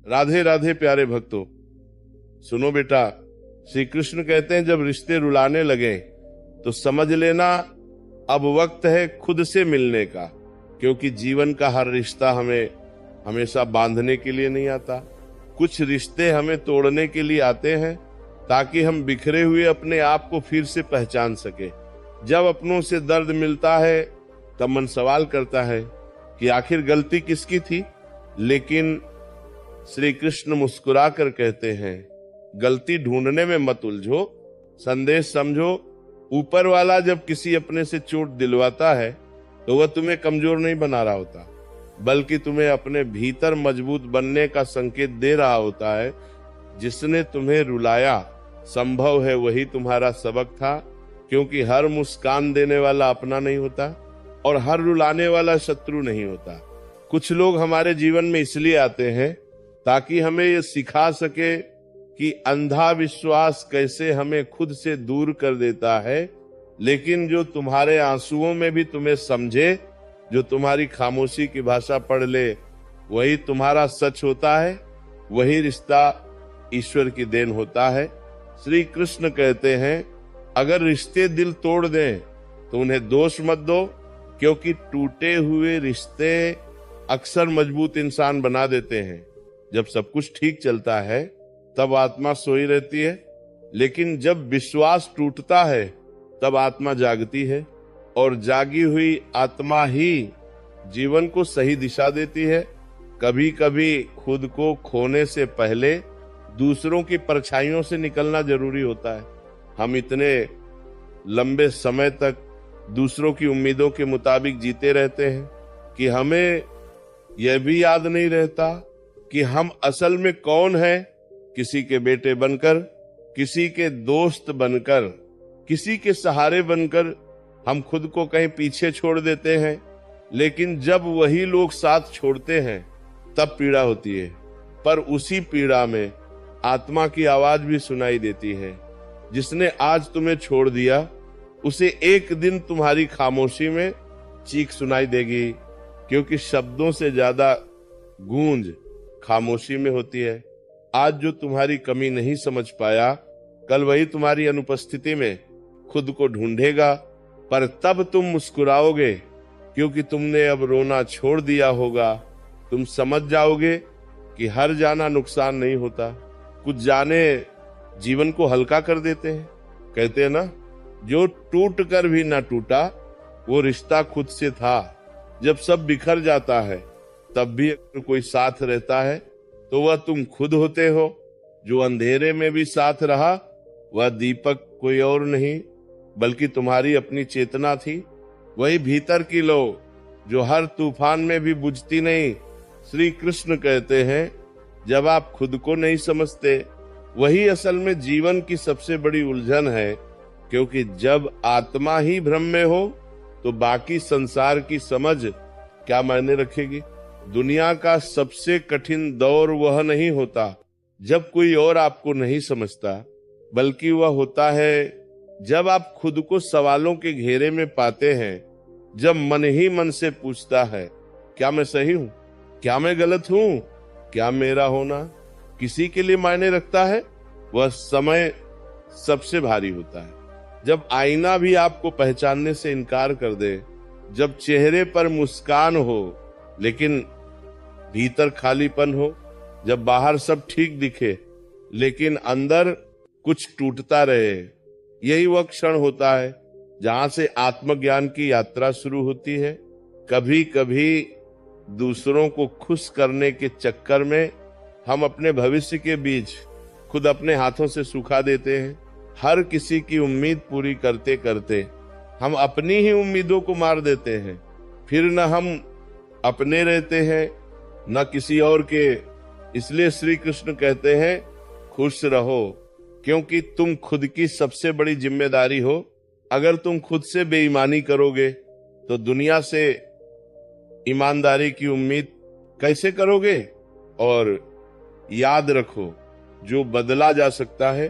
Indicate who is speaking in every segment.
Speaker 1: राधे राधे प्यारे भक्तों, सुनो बेटा, श्री कृष्ण कहते हैं जब रिश्ते रुलाने लगे तो समझ लेना अब वक्त है खुद से मिलने का, क्योंकि जीवन का हर रिश्ता हमें हमेशा बांधने के लिए नहीं आता। कुछ रिश्ते हमें तोड़ने के लिए आते हैं ताकि हम बिखरे हुए अपने आप को फिर से पहचान सके। जब अपनों से दर्द मिलता है तब मन सवाल करता है कि आखिर गलती किसकी थी, लेकिन श्री कृष्ण मुस्कुरा कर कहते हैं गलती ढूंढने में मत उलझो, संदेश समझो। ऊपर वाला जब किसी अपने से चोट दिलवाता है तो वह तुम्हें कमजोर नहीं बना रहा होता, बल्कि तुम्हें अपने भीतर मजबूत बनने का संकेत दे रहा होता है। जिसने तुम्हें रुलाया संभव है वही तुम्हारा सबक था, क्योंकि हर मुस्कान देने वाला अपना नहीं होता और हर रुलाने वाला शत्रु नहीं होता। कुछ लोग हमारे जीवन में इसलिए आते हैं ताकि हमें ये सिखा सके कि अंधा विश्वास कैसे हमें खुद से दूर कर देता है, लेकिन जो तुम्हारे आंसुओं में भी तुम्हें समझे, जो तुम्हारी खामोशी की भाषा पढ़ ले, वही तुम्हारा सच होता है, वही रिश्ता ईश्वर की देन होता है। श्री कृष्ण कहते हैं अगर रिश्ते दिल तोड़ दें तो उन्हें दोष मत दो, क्योंकि टूटे हुए रिश्ते अक्सर मजबूत इंसान बना देते हैं। जब सब कुछ ठीक चलता है तब आत्मा सोई रहती है, लेकिन जब विश्वास टूटता है तब आत्मा जागती है, और जागी हुई आत्मा ही जीवन को सही दिशा देती है। कभी कभी खुद को खोने से पहले दूसरों की परछाइयों से निकलना जरूरी होता है। हम इतने लंबे समय तक दूसरों की उम्मीदों के मुताबिक जीते रहते हैं कि हमें यह भी याद नहीं रहता कि हम असल में कौन हैं। किसी के बेटे बनकर, किसी के दोस्त बनकर, किसी के सहारे बनकर हम खुद को कहीं पीछे छोड़ देते हैं, लेकिन जब वही लोग साथ छोड़ते हैं तब पीड़ा होती है। पर उसी पीड़ा में आत्मा की आवाज भी सुनाई देती है। जिसने आज तुम्हें छोड़ दिया उसे एक दिन तुम्हारी खामोशी में चीख सुनाई देगी, क्योंकि शब्दों से ज्यादा गूंज खामोशी में होती है। आज जो तुम्हारी कमी नहीं समझ पाया, कल वही तुम्हारी अनुपस्थिति में खुद को ढूंढेगा, पर तब तुम मुस्कुराओगे क्योंकि तुमने अब रोना छोड़ दिया होगा। तुम समझ जाओगे कि हर जाना नुकसान नहीं होता, कुछ जाने जीवन को हल्का कर देते हैं। कहते हैं ना, जो टूट कर भी ना टूटा वो रिश्ता खुद से था। जब सब बिखर जाता है तब भी अगर कोई साथ रहता है तो वह तुम खुद होते हो। जो अंधेरे में भी साथ रहा वह दीपक कोई और नहीं बल्कि तुम्हारी अपनी चेतना थी। वही भीतर की लो जो हर तूफान में भी बुझती नहीं। श्री कृष्ण कहते हैं जब आप खुद को नहीं समझते वही असल में जीवन की सबसे बड़ी उलझन है, क्योंकि जब आत्मा ही भ्रम में हो तो बाकी संसार की समझ क्या मायने रखेगी। दुनिया का सबसे कठिन दौर वह नहीं होता जब कोई और आपको नहीं समझता, बल्कि वह होता है जब आप खुद को सवालों के घेरे में पाते हैं, जब मन ही मन से पूछता है क्या मैं सही हूँ, क्या मैं गलत हूँ, क्या मेरा होना किसी के लिए मायने रखता है। वह समय सबसे भारी होता है जब आईना भी आपको पहचानने से इनकार कर दे, जब चेहरे पर मुस्कान हो लेकिन भीतर खालीपन हो, जब बाहर सब ठीक दिखे लेकिन अंदर कुछ टूटता रहे। यही वह क्षण होता है जहां से आत्मज्ञान की यात्रा शुरू होती है। कभी कभी दूसरों को खुश करने के चक्कर में हम अपने भविष्य के बीज खुद अपने हाथों से सुखा देते हैं। हर किसी की उम्मीद पूरी करते करते हम अपनी ही उम्मीदों को मार देते हैं। फिर न हम अपने रहते हैं न किसी और के। इसलिए श्री कृष्ण कहते हैं खुश रहो, क्योंकि तुम खुद की सबसे बड़ी जिम्मेदारी हो। अगर तुम खुद से बेईमानी करोगे तो दुनिया से ईमानदारी की उम्मीद कैसे करोगे। और याद रखो, जो बदला जा सकता है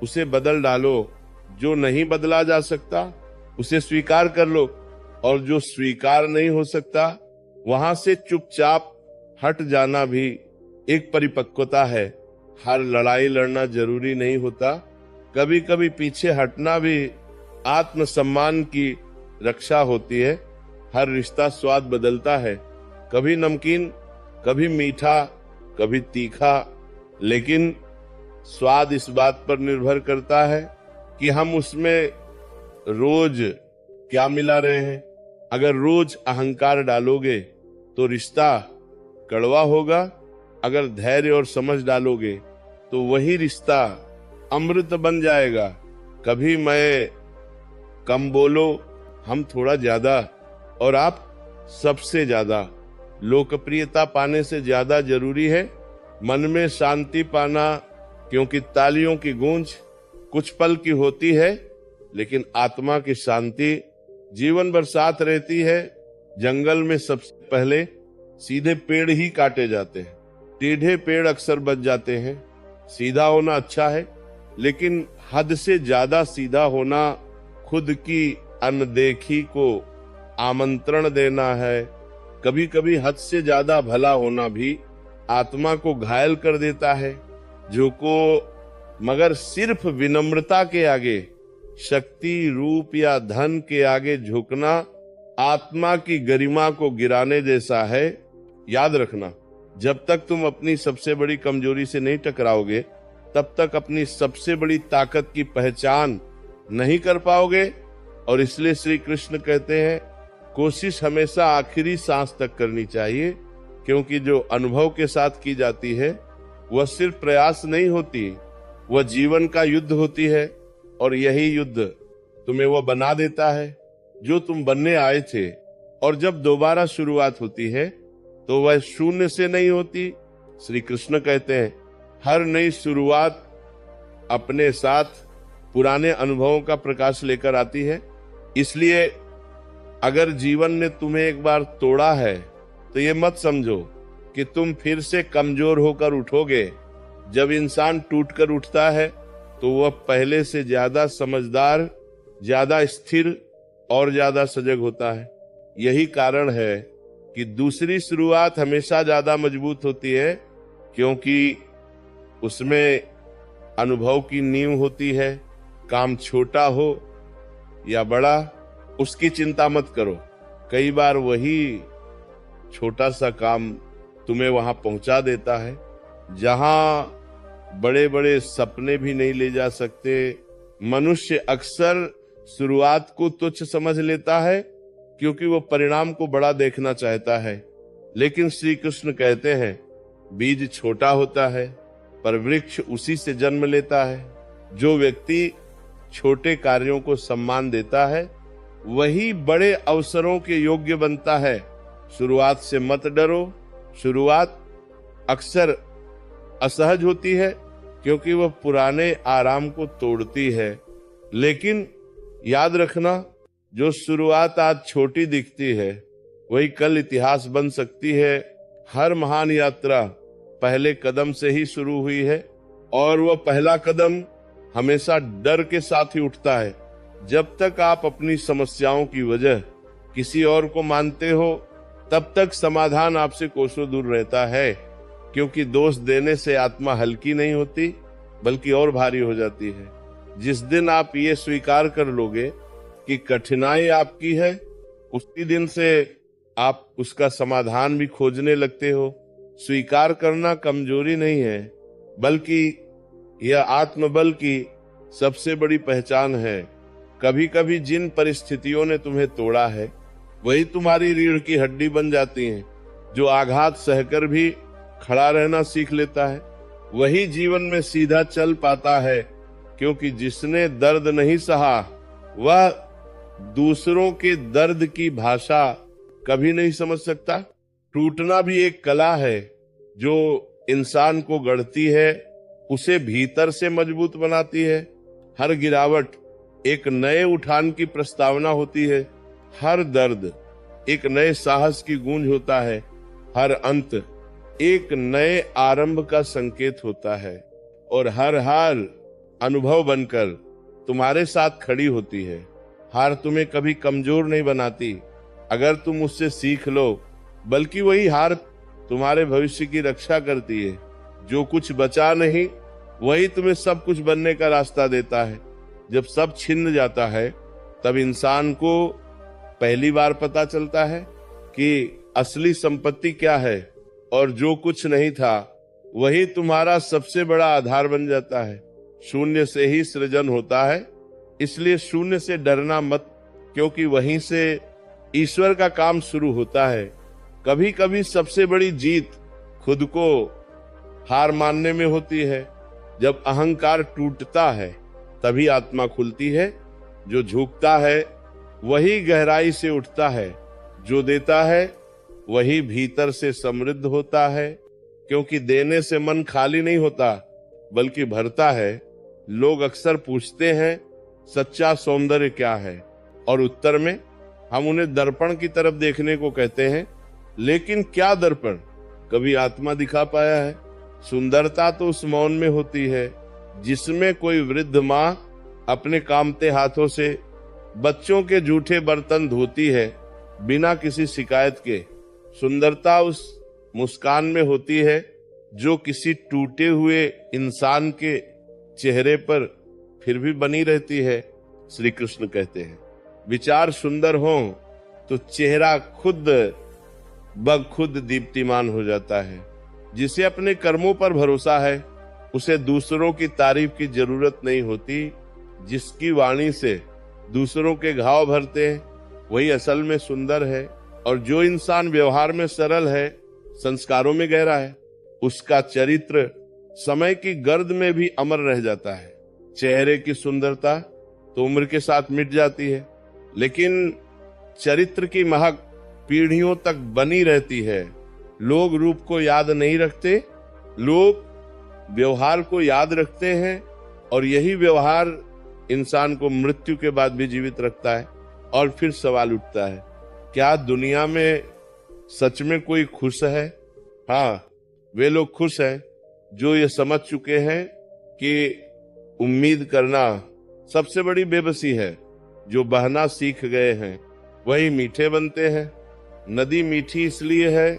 Speaker 1: उसे बदल डालो, जो नहीं बदला जा सकता उसे स्वीकार कर लो, और जो स्वीकार नहीं हो सकता वहां से चुपचाप हट जाना भी एक परिपक्वता है। हर लड़ाई लड़ना जरूरी नहीं होता, कभी कभी पीछे हटना भी आत्मसम्मान की रक्षा होती है। हर रिश्ता स्वाद बदलता है, कभी नमकीन, कभी मीठा, कभी तीखा, लेकिन स्वाद इस बात पर निर्भर करता है कि हम उसमें रोज क्या मिला रहे हैं। अगर रोज अहंकार डालोगे तो रिश्ता कड़वा होगा, अगर धैर्य और समझ डालोगे तो वही रिश्ता अमृत बन जाएगा। कभी मैं कम बोलो, हम थोड़ा ज्यादा, और आप सबसे ज्यादा। लोकप्रियता पाने से ज्यादा जरूरी है मन में शांति पाना, क्योंकि तालियों की गूंज कुछ पल की होती है, लेकिन आत्मा की शांति जीवन भर साथ रहती है। जंगल में सबसे पहले सीधे पेड़ ही काटे जाते हैं, टेढ़े पेड़ अक्सर बच जाते हैं। सीधा होना अच्छा है, लेकिन हद से ज्यादा सीधा होना खुद की अनदेखी को आमंत्रण देना है। कभी कभी हद से ज्यादा भला होना भी आत्मा को घायल कर देता है। मगर सिर्फ विनम्रता के आगे, शक्ति, रूप या धन के आगे झुकना आत्मा की गरिमा को गिराने जैसा है। याद रखना, जब तक तुम अपनी सबसे बड़ी कमजोरी से नहीं टकराओगे, तब तक अपनी सबसे बड़ी ताकत की पहचान नहीं कर पाओगे। और इसलिए श्री कृष्ण कहते हैं, कोशिश हमेशा आखिरी सांस तक करनी चाहिए, क्योंकि जो अनुभव के साथ की जाती है वह सिर्फ प्रयास नहीं होती, वह जीवन का युद्ध होती है। और यही युद्ध तुम्हें वह बना देता है जो तुम बनने आए थे। और जब दोबारा शुरुआत होती है तो वह शून्य से नहीं होती। श्री कृष्ण कहते हैं, हर नई शुरुआत अपने साथ पुराने अनुभवों का प्रकाश लेकर आती है। इसलिए अगर जीवन ने तुम्हें एक बार तोड़ा है तो ये मत समझो कि तुम फिर से कमजोर होकर उठोगे। जब इंसान टूटकर उठता है तो वह पहले से ज्यादा समझदार, ज्यादा स्थिर और ज्यादा सजग होता है। यही कारण है कि दूसरी शुरुआत हमेशा ज्यादा मजबूत होती है, क्योंकि उसमें अनुभव की नींव होती है। काम छोटा हो या बड़ा, उसकी चिंता मत करो। कई बार वही छोटा सा काम तुम्हें वहां पहुंचा देता है जहां बड़े बड़े सपने भी नहीं ले जा सकते। मनुष्य अक्सर शुरुआत को तुच्छ समझ लेता है, क्योंकि वो परिणाम को बड़ा देखना चाहता है। लेकिन श्री कृष्ण कहते हैं, बीज छोटा होता है पर वृक्ष उसी से जन्म लेता है। जो व्यक्ति छोटे कार्यों को सम्मान देता है वही बड़े अवसरों के योग्य बनता है। शुरुआत से मत डरो। शुरुआत अक्सर असहज होती है, क्योंकि वह पुराने आराम को तोड़ती है। लेकिन याद रखना, जो शुरुआत आज छोटी दिखती है वही कल इतिहास बन सकती है। हर महान यात्रा पहले कदम से ही शुरू हुई है, और वह पहला कदम हमेशा डर के साथ ही उठता है। जब तक आप अपनी समस्याओं की वजह किसी और को मानते हो, तब तक समाधान आपसे कोसों दूर रहता है। क्योंकि दोष देने से आत्मा हल्की नहीं होती, बल्कि और भारी हो जाती है। जिस दिन आप ये स्वीकार कर लोगे कि कठिनाई आपकी है, उसी दिन से आप उसका समाधान भी खोजने लगते हो। स्वीकार करना कमजोरी नहीं है, बल्कि यह आत्मबल की सबसे बड़ी पहचान है। कभी कभी जिन परिस्थितियों ने तुम्हें तोड़ा है वही तुम्हारी रीढ़ की हड्डी बन जाती हैं। जो आघात सहकर भी खड़ा रहना सीख लेता है वही जीवन में सीधा चल पाता है, क्योंकि जिसने दर्द नहीं सहा वह दूसरों के दर्द की भाषा कभी नहीं समझ सकता। टूटना भी एक कला है जो इंसान को गढ़ती है, उसे भीतर से मजबूत बनाती है। हर गिरावट एक नए उठान की प्रस्तावना होती है, हर दर्द एक नए साहस की गूंज होता है, हर अंत एक नए आरंभ का संकेत होता है, और हर हार अनुभव बनकर तुम्हारे साथ खड़ी होती है। हार तुम्हें कभी कमजोर नहीं बनाती अगर तुम उससे सीख लो, बल्कि वही हार तुम्हारे भविष्य की रक्षा करती है। जो कुछ बचा नहीं वही तुम्हें सब कुछ बनने का रास्ता देता है। जब सब छिन जाता है तब इंसान को पहली बार पता चलता है कि असली संपत्ति क्या है, और जो कुछ नहीं था वही तुम्हारा सबसे बड़ा आधार बन जाता है। शून्य से ही सृजन होता है, इसलिए शून्य से डरना मत, क्योंकि वहीं से ईश्वर का काम शुरू होता है। कभी कभी सबसे बड़ी जीत खुद को हार मानने में होती है। जब अहंकार टूटता है तभी आत्मा खुलती है। जो झुकता है वही गहराई से उठता है, जो देता है वही भीतर से समृद्ध होता है। क्योंकि देने से मन खाली नहीं होता बल्कि भरता है। लोग अक्सर पूछते हैं सच्चा सौंदर्य क्या है, और उत्तर में हम उन्हें दर्पण की तरफ देखने को कहते हैं। लेकिन क्या दर्पण कभी आत्मा दिखा पाया है? सुंदरता तो उस मौन में होती है जिसमें कोई वृद्ध माँ अपने कामते हाथों से बच्चों के जूठे बर्तन धोती है बिना किसी शिकायत के। सुंदरता उस मुस्कान में होती है जो किसी टूटे हुए इंसान के चेहरे पर फिर भी बनी रहती है। श्री कृष्ण कहते हैं विचार सुंदर हो तो चेहरा खुद ब खुद दीप्तिमान हो जाता है। जिसे अपने कर्मों पर भरोसा है उसे दूसरों की तारीफ की जरूरत नहीं होती। जिसकी वाणी से दूसरों के घाव भरते हैं वही असल में सुंदर है। और जो इंसान व्यवहार में सरल है, संस्कारों में गहरा है, उसका चरित्र समय की गर्द में भी अमर रह जाता है। चेहरे की सुंदरता तो उम्र के साथ मिट जाती है, लेकिन चरित्र की महक पीढ़ियों तक बनी रहती है। लोग रूप को याद नहीं रखते, लोग व्यवहार को याद रखते हैं, और यही व्यवहार इंसान को मृत्यु के बाद भी जीवित रखता है। और फिर सवाल उठता है, क्या दुनिया में सच में कोई खुश है? हाँ, वे लोग खुश हैं जो ये समझ चुके हैं कि उम्मीद करना सबसे बड़ी बेबसी है। जो बहना सीख गए हैं वही मीठे बनते हैं। नदी मीठी इसलिए है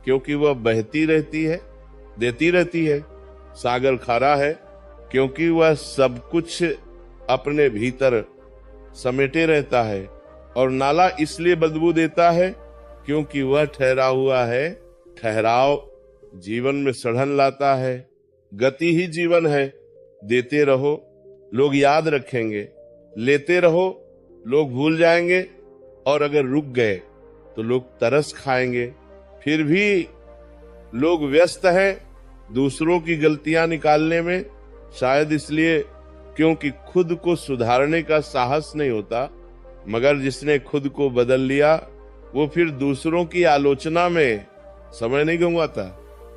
Speaker 1: क्योंकि वह बहती रहती है, देती रहती है। सागर खारा है क्योंकि वह सब कुछ अपने भीतर समेटे रहता है। और नाला इसलिए बदबू देता है क्योंकि वह ठहरा हुआ है। ठहराव जीवन में सड़न लाता है। गति ही जीवन है। देते रहो, लोग याद रखेंगे। लेते रहो, लोग भूल जाएंगे। और अगर रुक गए तो लोग तरस खाएंगे। फिर भी लोग व्यस्त हैं दूसरों की गलतियां निकालने में, शायद इसलिए क्योंकि खुद को सुधारने का साहस नहीं होता। मगर जिसने खुद को बदल लिया वो फिर दूसरों की आलोचना में समय नहीं गंवाता।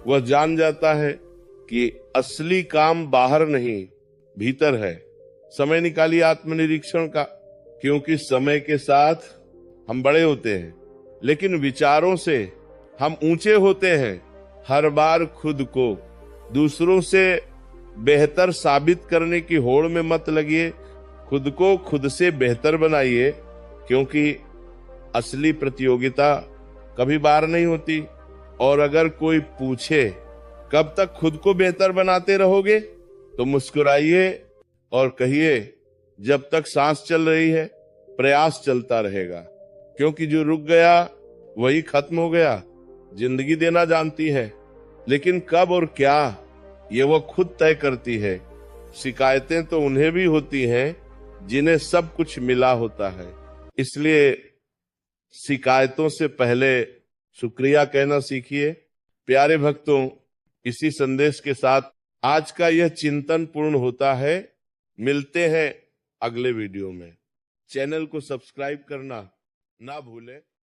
Speaker 1: वह जान जाता है कि असली काम बाहर नहीं भीतर है। समय निकालिए आत्मनिरीक्षण का, क्योंकि समय के साथ हम बड़े होते हैं लेकिन विचारों से हम ऊंचे होते हैं। हर बार खुद को दूसरों से बेहतर साबित करने की होड़ में मत लगिए। खुद को खुद से बेहतर बनाइए, क्योंकि असली प्रतियोगिता कभी बार नहीं होती। और अगर कोई पूछे कब तक खुद को बेहतर बनाते रहोगे, तो मुस्कुराइए और कहिए जब तक सांस चल रही है प्रयास चलता रहेगा। क्योंकि जो रुक गया वही खत्म हो गया। जिंदगी देना जानती है, लेकिन कब और क्या ये वो खुद तय करती है। शिकायतें तो उन्हें भी होती हैं जिन्हें सब कुछ मिला होता है। इसलिए शिकायतों से पहले शुक्रिया कहना सीखिए। प्यारे भक्तों, इसी संदेश के साथ आज का यह चिंतन पूर्ण होता है। मिलते हैं अगले वीडियो में। चैनल को सब्सक्राइब करना ना भूलें।